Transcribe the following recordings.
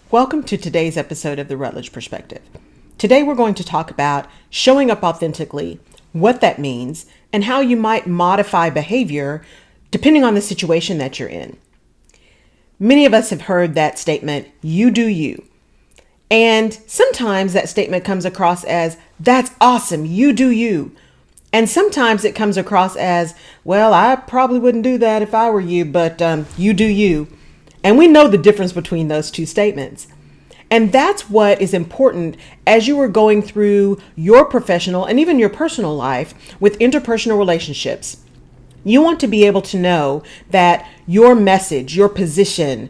Welcome to today's episode of the Rutledge Perspective. Today we're going to talk about showing up authentically, what that means, and how you might modify behavior depending on the situation that you're in. Many of us have heard that statement, you do you. And sometimes that statement comes across as, that's awesome, you do you. And sometimes it comes across as, well, I probably wouldn't do that if I were you, but you do you. And we know the difference between those two statements. And that's what is important as you are going through your professional and even your personal life with interpersonal relationships. You want to be able to know that your message, your position,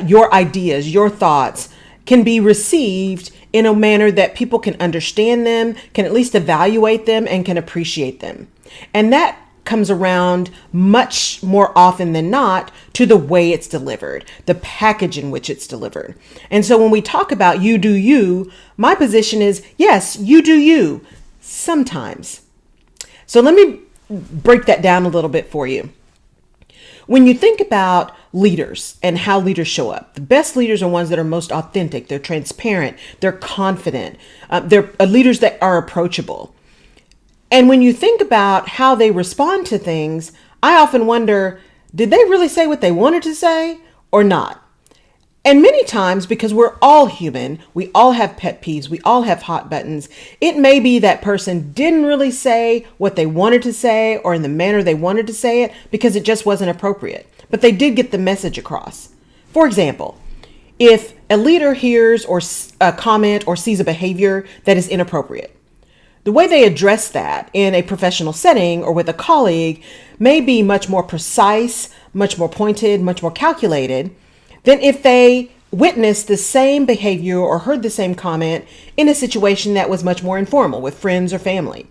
your ideas, your thoughts can be received in a manner that people can understand them, can at least evaluate them, and can appreciate them. And that comes around much more often than not to the way it's delivered, the package in which it's delivered. And so when we talk about you do you, my position is, yes, you do you sometimes. So let me break that down a little bit for you. When you think about leaders and how leaders show up, the best leaders are ones that are most authentic, they're transparent, they're confident, they're leaders that are approachable. And when you think about how they respond to things, I often wonder, did they really say what they wanted to say or not? And many times, because we're all human, we all have pet peeves, we all have hot buttons, it may be that person didn't really say what they wanted to say or in the manner they wanted to say it because it just wasn't appropriate. But they did get the message across. For example, if a leader hears or a comment or sees a behavior that is inappropriate, the way they address that in a professional setting or with a colleague may be much more precise, much more pointed, much more calculated than if they witnessed the same behavior or heard the same comment in a situation that was much more informal with friends or family.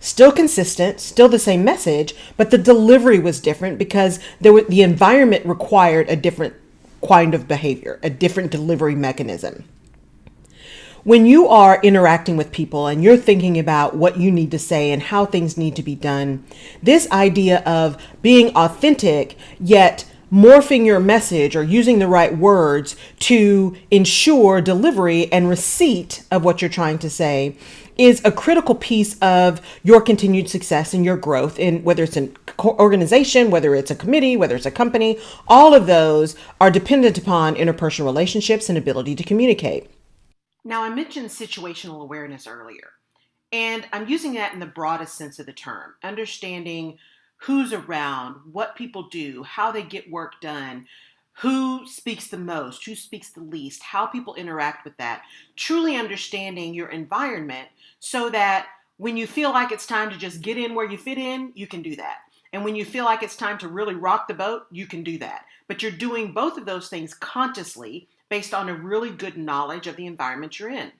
Still consistent, still the same message, but the delivery was different because the environment required a different kind of behavior, a different delivery mechanism. When you are interacting with people and you're thinking about what you need to say and how things need to be done, this idea of being authentic yet morphing your message or using the right words to ensure delivery and receipt of what you're trying to say is a critical piece of your continued success and your growth in whether it's an organization, whether it's a committee, whether it's a company. All of those are dependent upon interpersonal relationships and ability to communicate. Now, I mentioned situational awareness earlier, and I'm using that in the broadest sense of the term, understanding who's around, what people do, how they get work done, who speaks the most, who speaks the least, how people interact with that, truly understanding your environment so that when you feel like it's time to just get in where you fit in, you can do that. And when you feel like it's time to really rock the boat, you can do that. But you're doing both of those things consciously based on a really good knowledge of the environment you're in.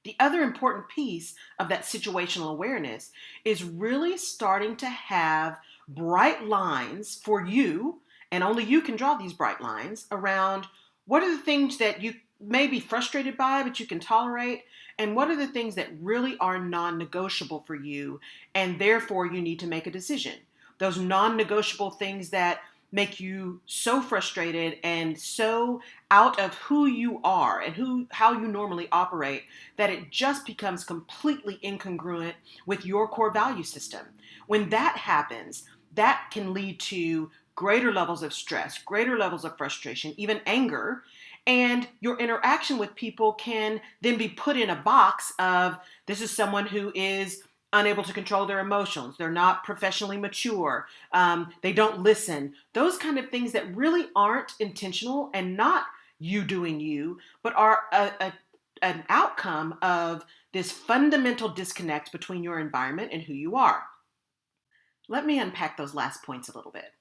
The other important piece of that situational awareness is really starting to have bright lines for you, and only you can draw these bright lines around what are the things that you may be frustrated by, but you can tolerate, and what are the things that really are non-negotiable for you, and therefore you need to make a decision. Those non-negotiable things that make you so frustrated and so out of who you are and how you normally operate that it just becomes completely incongruent with your core value system. When that happens, that can lead to greater levels of stress, greater levels of frustration, even anger, and your interaction with people can then be put in a box of this is someone who is unable to control their emotions. They're not professionally mature. They don't listen. Those kind of things that really aren't intentional and not you doing you, but are an outcome of this fundamental disconnect between your environment and who you are. Let me unpack those last points a little bit.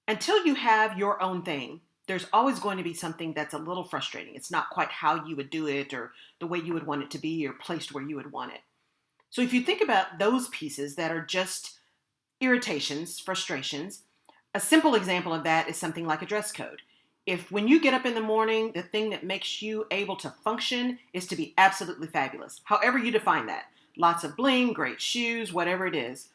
Until you have your own thing, there's always going to be something that's a little frustrating. It's not quite how you would do it or the way you would want it to be or placed where you would want it. So if you think about those pieces that are just irritations, frustrations, a simple example of that is something like a dress code. If when you get up in the morning, the thing that makes you able to function is to be absolutely fabulous, however you define that, lots of bling, great shoes, whatever it is,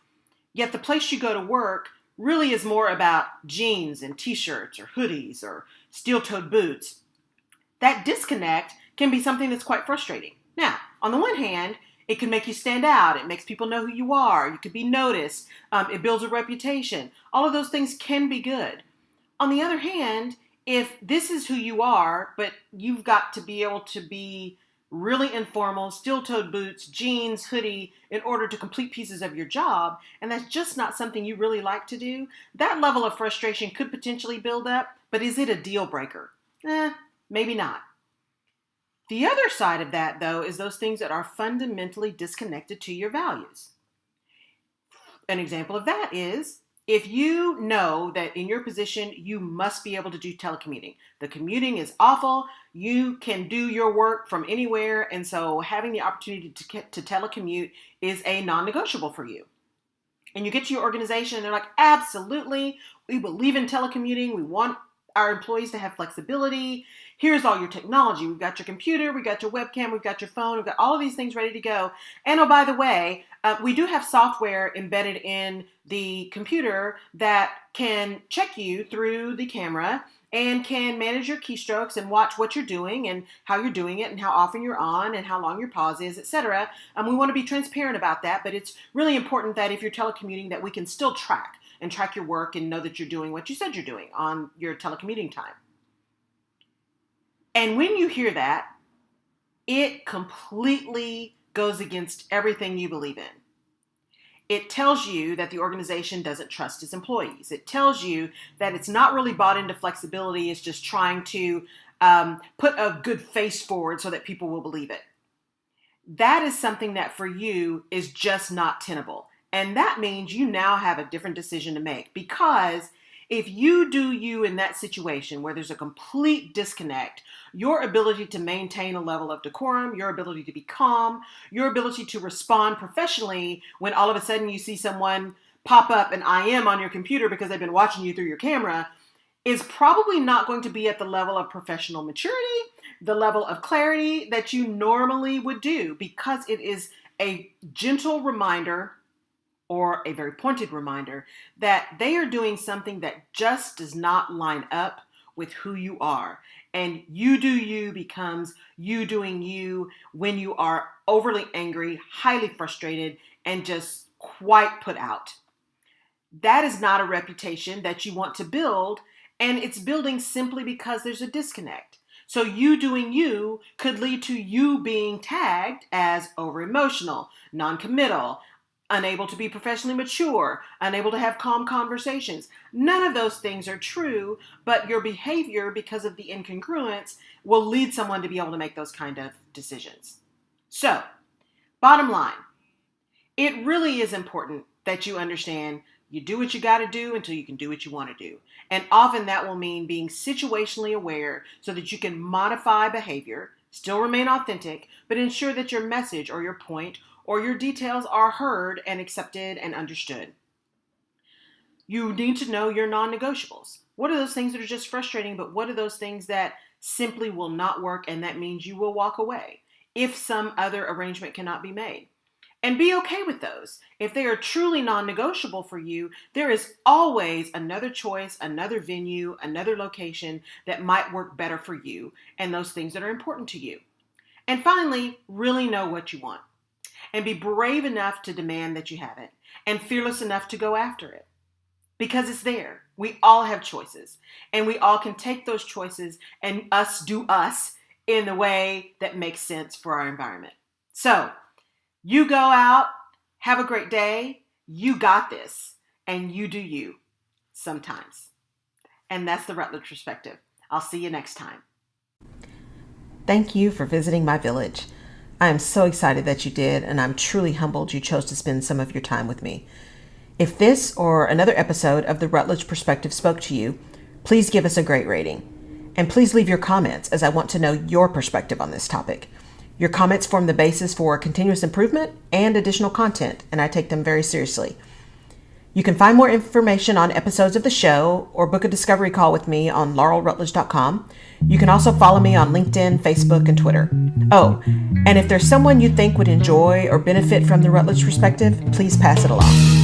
yet the place you go to work really is more about jeans and t-shirts or hoodies or steel-toed boots, That disconnect can be something that's quite frustrating. Now, on the one hand, it can make you stand out. It makes people know who you are. You could be noticed. It builds a reputation. All of those things can be good. On the other hand, if this is who you are, but you've got to be able to be really informal, steel-toed boots, jeans, hoodie, in order to complete pieces of your job, and that's just not something you really like to do, that level of frustration could potentially build up, but is it a deal breaker? Maybe not. The other side of that, though, is those things that are fundamentally disconnected to your values. An example of that is if you know that in your position, you must be able to do telecommuting. The commuting is awful. You can do your work from anywhere. And so having the opportunity to telecommute is a non-negotiable for you. And you get to your organization and they're like, absolutely, we believe in telecommuting. We want our employees to have flexibility. Here's all your technology. We've got your computer, we've got your webcam, we've got your phone, we've got all of these things ready to go. And oh, by the way, we do have software embedded in the computer that can check you through the camera and can manage your keystrokes and watch what you're doing and how you're doing it and how often you're on and how long your pause is, etc. We want to be transparent about that, but it's really important that if you're telecommuting that we can still track your work and know that you're doing what you said you're doing on your telecommuting time. And when you hear that, it completely goes against everything you believe in. It tells you that the organization doesn't trust its employees. It tells you that it's not really bought into flexibility. It's just trying to put a good face forward so that people will believe it. That is something that for you is just not tenable. And that means you now have a different decision to make, because if you do you in that situation where there's a complete disconnect, your ability to maintain a level of decorum, your ability to be calm, your ability to respond professionally when all of a sudden you see someone pop up and IM on your computer because they've been watching you through your camera, is probably not going to be at the level of professional maturity, the level of clarity that you normally would do, because it is a gentle reminder or a very pointed reminder that they are doing something that just does not line up with who you are. And you do you becomes you doing you when you are overly angry, highly frustrated, and just quite put out. That is not a reputation that you want to build, and it's building simply because there's a disconnect. So you doing you could lead to you being tagged as over-emotional, non-committal, unable to be professionally mature, unable to have calm conversations. None of those things are true, but your behavior, because of the incongruence, will lead someone to be able to make those kind of decisions. So, bottom line, it really is important that you understand you do what you got to do until you can do what you want to do. And often that will mean being situationally aware so that you can modify behavior, still remain authentic, but ensure that your message or your point or your details are heard and accepted and understood. You need to know your non-negotiables. What are those things that are just frustrating, but what are those things that simply will not work, and that means you will walk away if some other arrangement cannot be made? And be okay with those. If they are truly non-negotiable for you, there is always another choice, another venue, another location that might work better for you and those things that are important to you. And finally, really know what you want. And be brave enough to demand that you have it, and fearless enough to go after it. Because it's there. We all have choices, and we all can take those choices and do us in the way that makes sense for our environment. So, you go out, have a great day, you got this, and you do you sometimes. And that's the Rutledge perspective. I'll see you next time. Thank you for visiting my village. I am so excited that you did, and I'm truly humbled you chose to spend some of your time with me. If this or another episode of the Rutledge Perspective spoke to you, please give us a great rating. And please leave your comments, as I want to know your perspective on this topic. Your comments form the basis for continuous improvement and additional content, and I take them very seriously. You can find more information on episodes of the show or book a discovery call with me on laurelrutledge.com. You can also follow me on LinkedIn, Facebook, and Twitter. Oh, and if there's someone you think would enjoy or benefit from the Rutledge perspective, please pass it along.